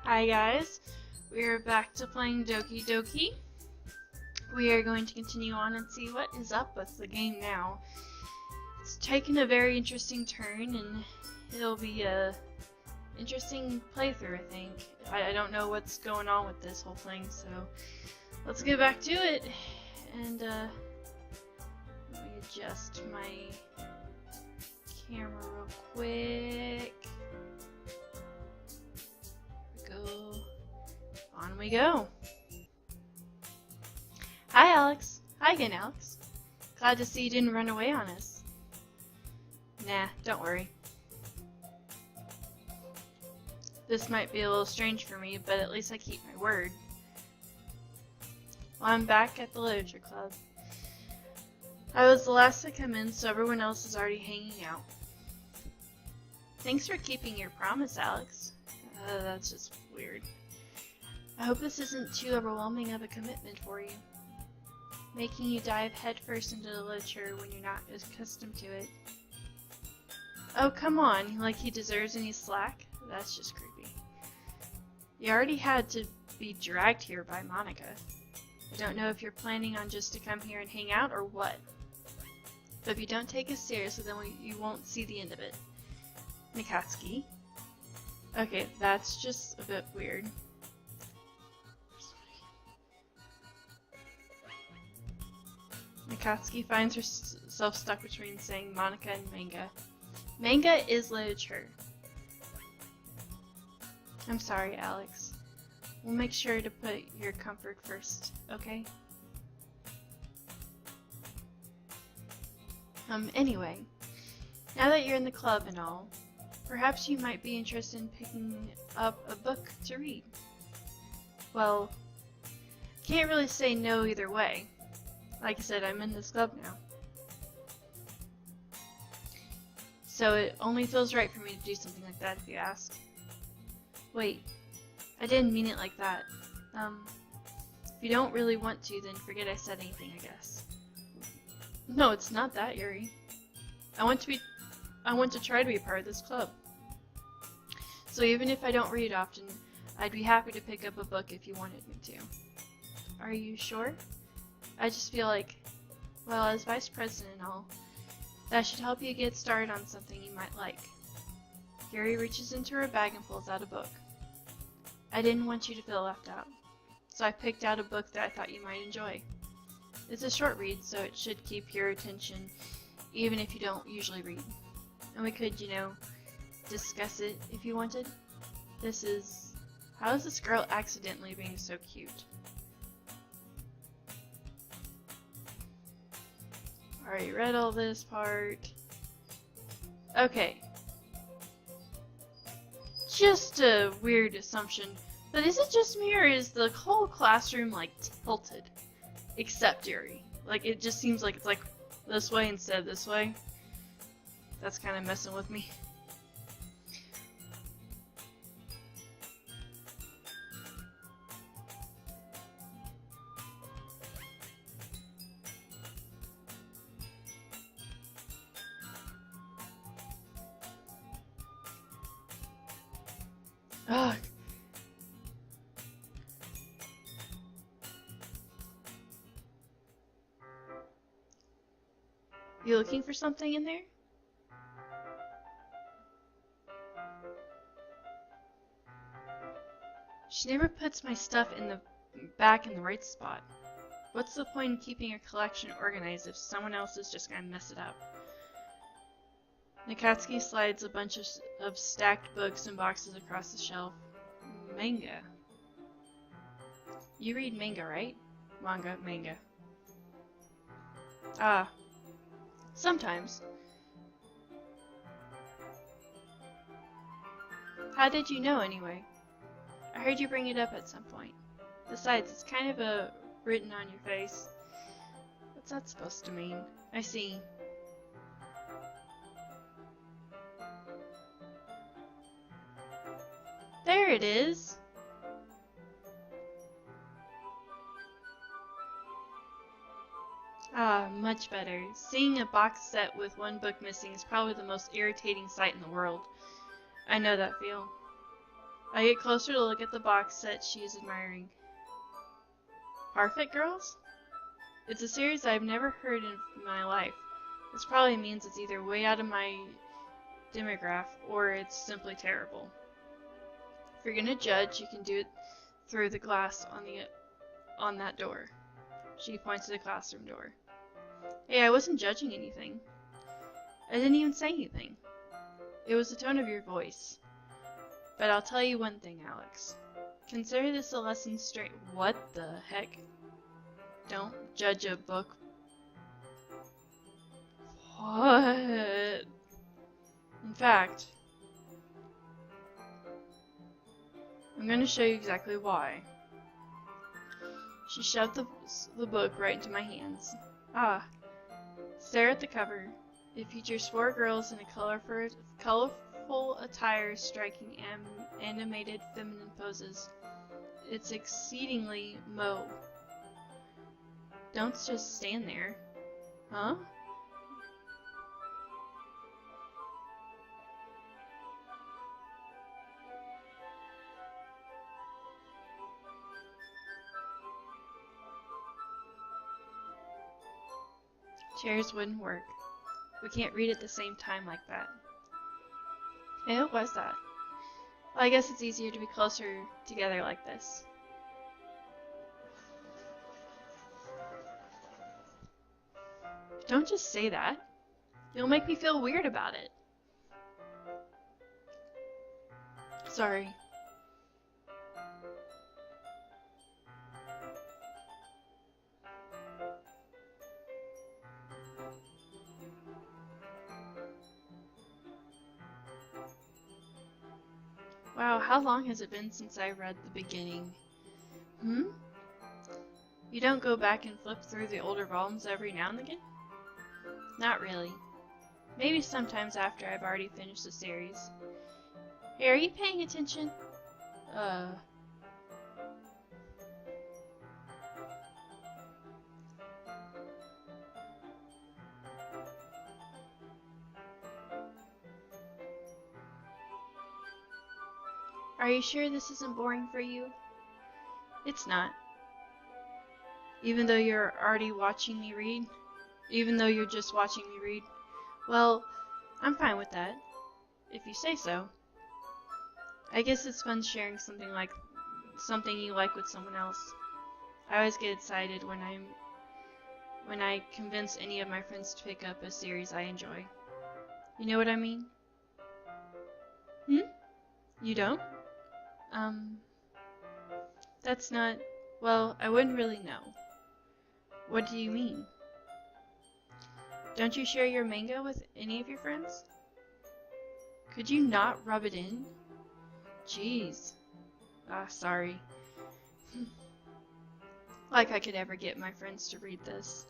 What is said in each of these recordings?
Hi guys, we are back to playing Doki Doki. We are going to continue on and see what is up with the game now. It's taken a very interesting turn and it'll be a interesting playthrough, I think. I don't know what's going on with this whole thing, so let's get back to it. And let me adjust my camera real quick. On we go. Hi Alex. Hi again, Alex. Glad to see you didn't run away on us. Nah, don't worry. This might be a little strange for me, but at least I keep my word. Well, I'm back at the Literature Club. I was the last to come in, so everyone else is already hanging out. Thanks for keeping your promise, Alex. That's just weird. I hope this isn't too overwhelming of a commitment for you, making you dive headfirst into the literature when you're not accustomed to it. Oh, come on, like he deserves any slack? That's just creepy. You already had to be dragged here by Monica. I don't know if you're planning on just to come here and hang out or what. But if you don't take us seriously, then you won't see the end of it. Nikatsuki. Okay, that's just a bit weird. Nikatsuki finds herself stuck between saying Monica and manga. Manga is literature. I'm sorry, Alex. We'll make sure to put your comfort first, okay? Anyway, now that you're in the club and all, perhaps you might be interested in picking up a book to read. Well, can't really say no either way. Like I said, I'm in this club now. So it only feels right for me to do something like that if you ask. Wait, I didn't mean it like that. If you don't really want to, then forget I said anything, I guess. No, it's not that, Yuri. I want to try to be a part of this club. So even if I don't read often, I'd be happy to pick up a book if you wanted me to. Are you sure? I just feel like, well, as vice president and all, that should help you get started on something you might like. Yuri reaches into her bag and pulls out a book. I didn't want you to feel left out, so I picked out a book that I thought you might enjoy. It's a short read, so it should keep your attention, even if you don't usually read. And we could, discuss it if you wanted. How is this girl accidentally being so cute? Already read all this part. Okay. Just a weird assumption, but is it just me or is the whole classroom like tilted? Except Yuri. Like it just seems like it's like this way instead of this way. That's kind of messing with me. Ugh. You looking for something in there? She never puts my stuff back in the right spot. What's the point in keeping your collection organized if someone else is just gonna mess it up? Nikatsuki slides a bunch of stacked books and boxes across the shelf. Manga. You read manga, right? Manga. Ah. Sometimes. How did you know, anyway? I heard you bring it up at some point. Besides, it's kind of written on your face. What's that supposed to mean? I see. There it is! Ah, much better. Seeing a box set with one book missing is probably the most irritating sight in the world. I know that feel. I get closer to look at the box set she is admiring. Parfait Girls? It's a series I've never heard in my life. This probably means it's either way out of my demographic or it's simply terrible. If you're gonna judge, you can do it through the glass on that door. She points to the classroom door. Hey, I wasn't judging anything. I didn't even say anything. It was the tone of your voice. But I'll tell you one thing, Alex. Consider this a lesson straight. What the heck? Don't judge a book. What? In fact, I'm going to show you exactly why. She shoved the book right into my hands. Ah. Stare at the cover. It features 4 girls in a colorful attire striking animated feminine poses. It's exceedingly Mo. Don't just stand there. Huh? Chairs wouldn't work. We can't read at the same time like that. Hey, who was that? Well, I guess it's easier to be closer together like this. Don't just say that. You'll make me feel weird about it. Sorry. Wow, how long has it been since I read the beginning? You don't go back and flip through the older volumes every now and again? Not really. Maybe sometimes after I've already finished the series. Hey, are you paying attention? Are you sure this isn't boring for you? It's not. Even though you're already watching me read? Even though you're just watching me read? Well, I'm fine with that. If you say so. I guess it's fun sharing something you like with someone else. I always get excited when I convince any of my friends to pick up a series I enjoy. You know what I mean? You don't? That's not... Well, I wouldn't really know. What do you mean? Don't you share your manga with any of your friends? Could you not rub it in? Jeez. Sorry. Like I could ever get my friends to read this.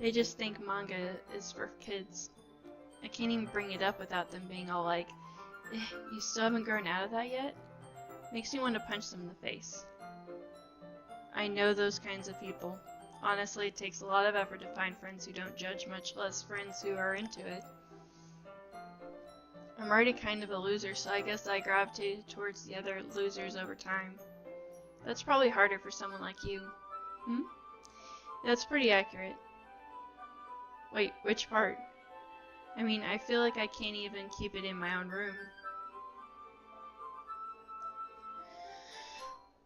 They just think manga is for kids. I can't even bring it up without them being all like, you still haven't grown out of that yet? Makes me want to punch them in the face. I know those kinds of people. Honestly, it takes a lot of effort to find friends who don't judge, much less friends who are into it. I'm already kind of a loser, so I guess I gravitated towards the other losers over time. That's probably harder for someone like you. That's pretty accurate. Wait, which part? I mean, I feel like I can't even keep it in my own room.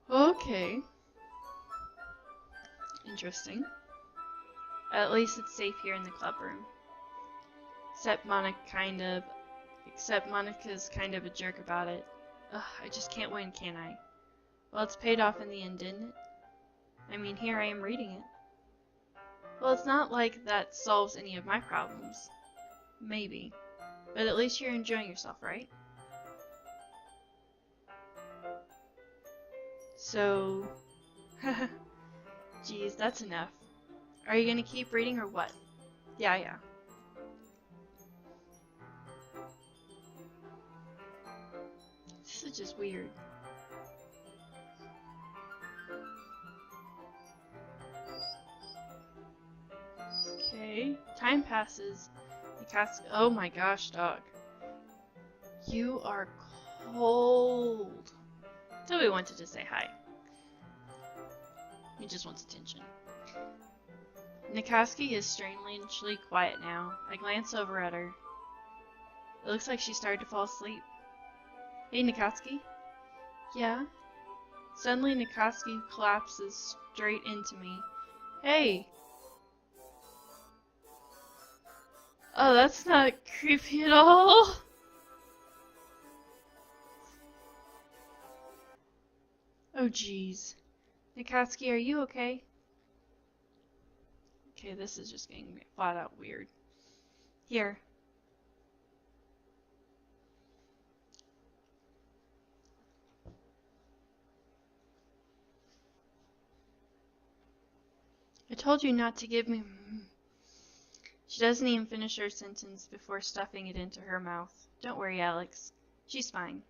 Okay. Interesting. At least it's safe here in the club room. Except Monica's kind of a jerk about it. Ugh, I just can't win, can I? Well, it's paid off in the end, didn't it? I mean, here I am reading it. Well, it's not like that solves any of my problems. Maybe. But at least you're enjoying yourself, right? So... Geez, that's enough. Are you gonna keep reading or what? Yeah. This is just weird. Okay, time passes. The cat's... Oh my gosh, dog. You are cold. So we wanted to say hi. He just wants attention. Nikoski is strangely quiet now. I glance over at her. It looks like she started to fall asleep. Hey, Nikoski? Yeah? Suddenly, Nikoski collapses straight into me. Hey! Oh, that's not creepy at all! Oh, jeez. Nikoski, are you okay? Okay, this is just getting flat out weird. Here. I told you not to give me... She doesn't even finish her sentence before stuffing it into her mouth. Don't worry, Alex. She's fine.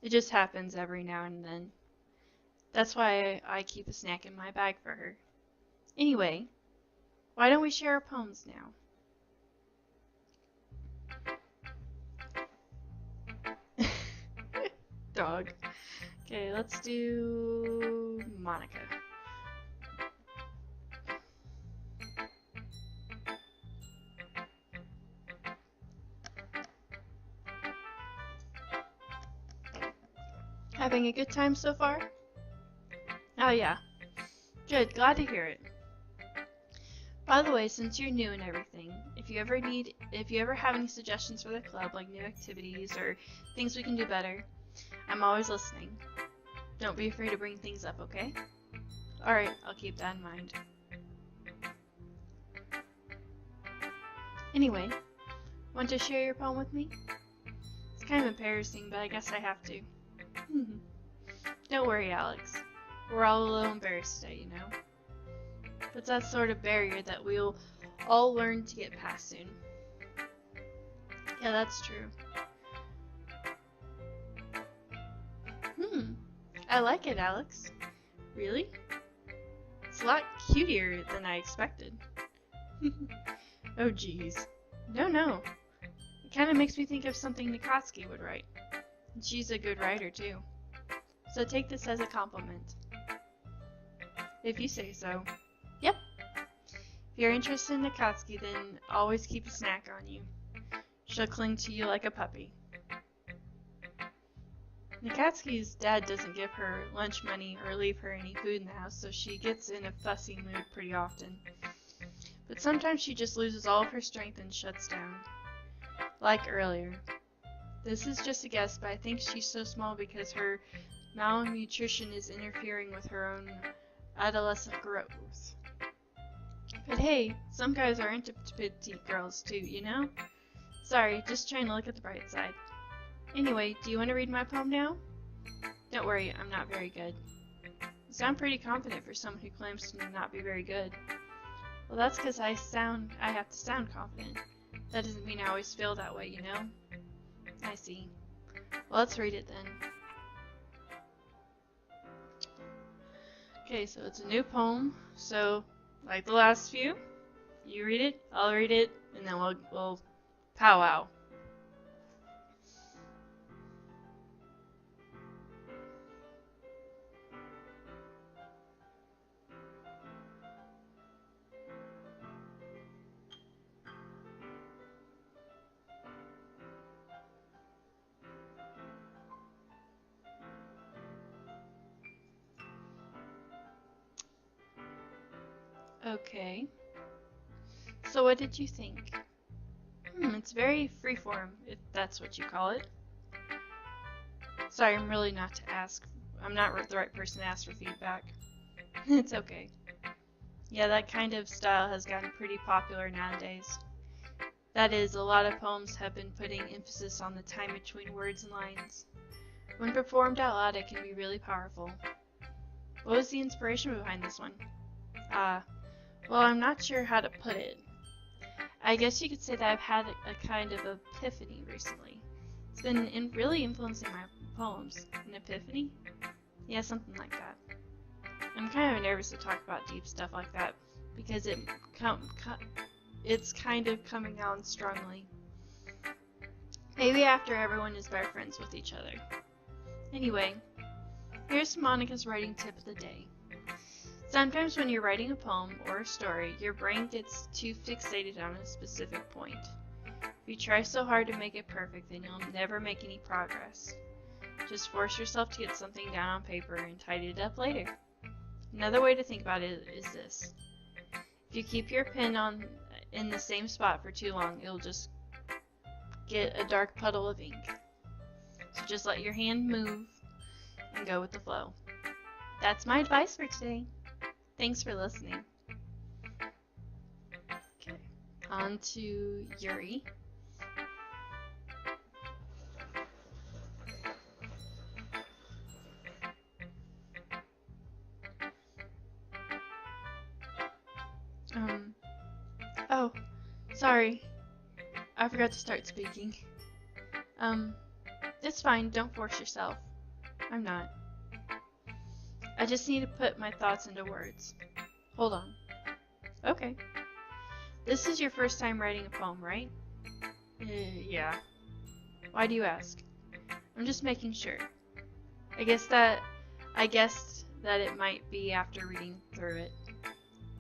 It just happens every now and then. That's why I keep a snack in my bag for her. Anyway, why don't we share our poems now? Dog. Okay, let's do Monica. Having a good time so far? Oh yeah. Good, glad to hear it. By the way, since you're new and everything, if you ever have any suggestions for the club, like new activities or things we can do better, I'm always listening. Don't be afraid to bring things up, okay? Alright, I'll keep that in mind. Anyway, want to share your poem with me? It's kind of embarrassing, but I guess I have to. Don't worry, Alex. We're all a little embarrassed today, you know? But that's sort of barrier that we'll all learn to get past soon. Yeah, that's true. I like it, Alex. Really? It's a lot cutier than I expected. Oh, jeez. No. It kind of makes me think of something Nikoski would write. And she's a good writer, too. So take this as a compliment. If you say so. Yep. If you're interested in Nikoski, then always keep a snack on you. She'll cling to you like a puppy. Nikoski's dad doesn't give her lunch money or leave her any food in the house, so she gets in a fussy mood pretty often. But sometimes she just loses all of her strength and shuts down. Like earlier. This is just a guess, but I think she's so small because her malnutrition is interfering with her own adolescent growth. But hey, some guys are into petite girls too, you know? Sorry, just trying to look at the bright side. Anyway, do you want to read my poem now? Don't worry, I'm not very good. You sound pretty confident for someone who claims to not be very good. Well, that's because I have to sound confident. That doesn't mean I always feel that way, you know? I see. Well, let's read it then. Okay, so it's a new poem. So, like the last few, you read it, I'll read it, and then we'll powwow. Okay. So what did you think? It's very freeform, if that's what you call it. Sorry, I'm really not to ask. I'm not the right person to ask for feedback. It's okay. Yeah, that kind of style has gotten pretty popular nowadays. That is, a lot of poems have been putting emphasis on the time between words and lines. When performed out loud, it can be really powerful. What was the inspiration behind this one? Well, I'm not sure how to put it. I guess you could say that I've had a kind of epiphany recently. It's been really influencing my poems. An epiphany? Yeah, something like that. I'm kind of nervous to talk about deep stuff like that because it's kind of coming out strongly. Maybe after everyone is better friends with each other. Anyway, Here's Monica's writing tip of the day. Sometimes when you're writing a poem or a story, your brain gets too fixated on a specific point. If you try so hard to make it perfect, then you'll never make any progress. Just force yourself to get something down on paper and tidy it up later. Another way to think about it is this. If you keep your pen in the same spot for too long, it'll just get a dark puddle of ink. So just let your hand move and go with the flow. That's my advice for today. Thanks for listening. Okay, on to Yuri. Oh, sorry. I forgot to start speaking. It's fine, don't force yourself. I'm not. I just need to put my thoughts into words. Hold on. Okay. This is your first time writing a poem, right? Yeah. Why do you ask? I'm just making sure. I guessed that it might be after reading through it.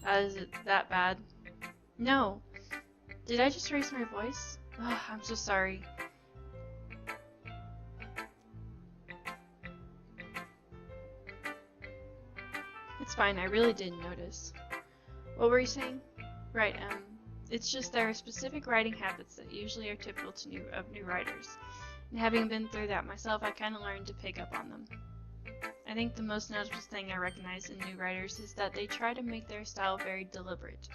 Is it that bad? No. Did I just raise my voice? Oh, I'm so sorry. It's fine, I really didn't notice. What were you saying? Right, it's just there are specific writing habits that usually are typical to new writers. And having been through that myself, I kind of learned to pick up on them. I think the most noticeable thing I recognize in new writers is that they try to make their style very deliberate.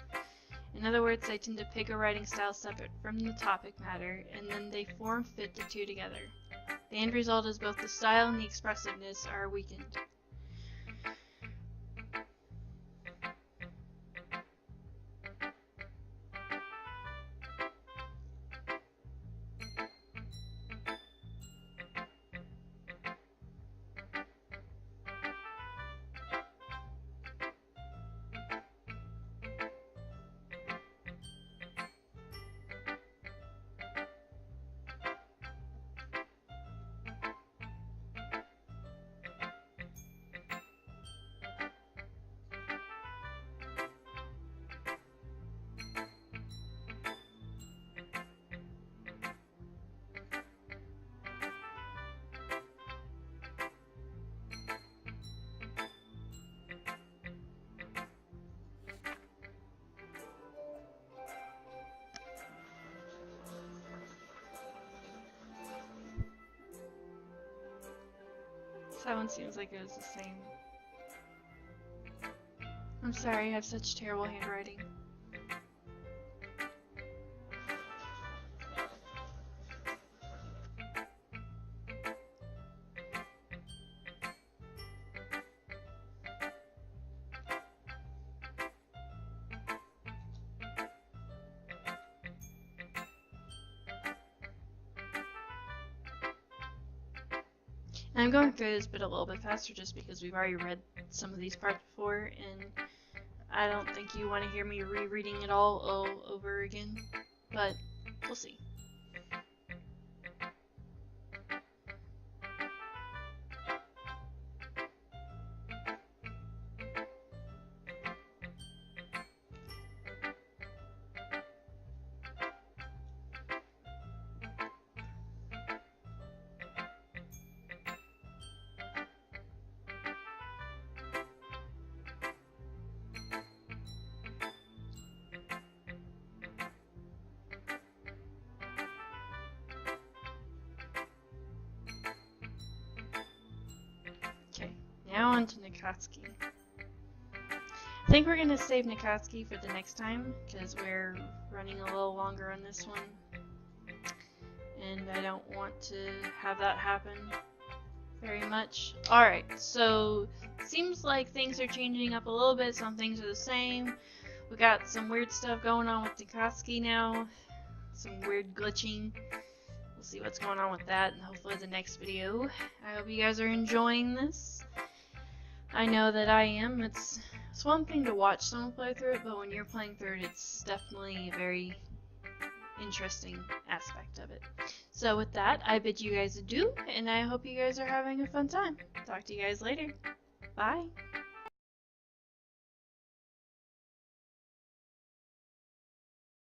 In other words, they tend to pick a writing style separate from the topic matter, and then they form-fit the two together. The end result is both the style and the expressiveness are weakened. That one seems like it was the same. I'm sorry, I have such terrible handwriting. I'm going through this bit a little bit faster just because we've already read some of these parts before, and I don't think you want to hear me rereading it all over again, but we'll see. Okay, now on to Nikatsuki. I think we're going to save Nikatsuki for the next time, because we're running a little longer on this one. And I don't want to have that happen very much. Alright, so seems like things are changing up a little bit. Some things are the same. We got some weird stuff going on with Nikatsuki now. Some weird glitching. We'll see what's going on with that, and hopefully the next video. I hope you guys are enjoying this. I know that I am. It's one thing to watch someone play through it, but when you're playing through it, it's definitely very interesting aspect of it. So with that, I bid you guys adieu, and I hope you guys are having a fun time. Talk to you guys later. Bye.